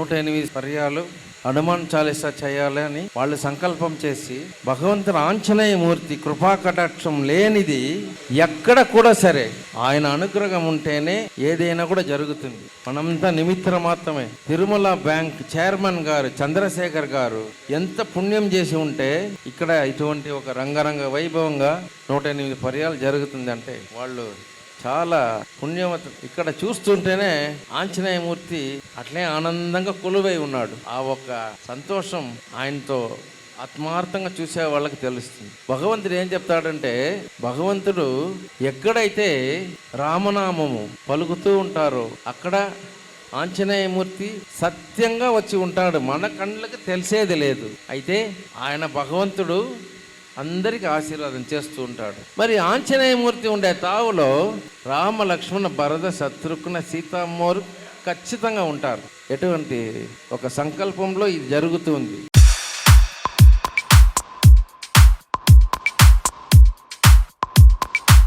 108 పర్యాలు హనుమాన్ చాలీసా చేయాలి అని వాళ్ళు సంకల్పం చేసి, భగవంతుని ఆంజనేయ మూర్తి కృపా కటాక్షం లేనిది ఎక్కడ కూడా సరే ఆయన అనుగ్రహం ఉంటేనే ఏదైనా కూడా జరుగుతుంది. మనంతా నిమిత్త మాత్రమే. తిరుమల బ్యాంక్ చైర్మన్ గారు చంద్రశేఖర్ గారు ఎంత పుణ్యం చేసి ఉంటే ఇక్కడ ఇటువంటి ఒక రంగరంగ వైభవంగా 108 పర్యాలు జరుగుతుందంటే వాళ్ళు చాలా పుణ్యవత. ఇక్కడ చూస్తుంటేనే ఆంజనేయమూర్తి అట్లే ఆనందంగా కొలువై ఉన్నాడు. ఆ ఒక్క సంతోషం ఆయనతో ఆత్మార్థంగా చూసే వాళ్ళకి తెలుస్తుంది. భగవంతుడు ఏం చెప్తాడంటే, భగవంతుడు ఎక్కడైతే రామనామము పలుకుతూ ఉంటారో అక్కడ ఆంజనేయమూర్తి సత్యంగా వచ్చి ఉంటాడు. మన కళ్ళకి తెలిసేది లేదు. అయితే ఆయన భగవంతుడు అందరికి ఆశీర్వాదం చేస్తూ ఉంటాడు. మరి ఆంజనేయమూర్తి ఉండే తావులో రామ లక్ష్మణ భరత శత్రుఘ్న సీతమ్మోరు ఖచ్చితంగా ఉంటారు. ఎటువంటి ఒక సంకల్పంలో ఇది జరుగుతుంది.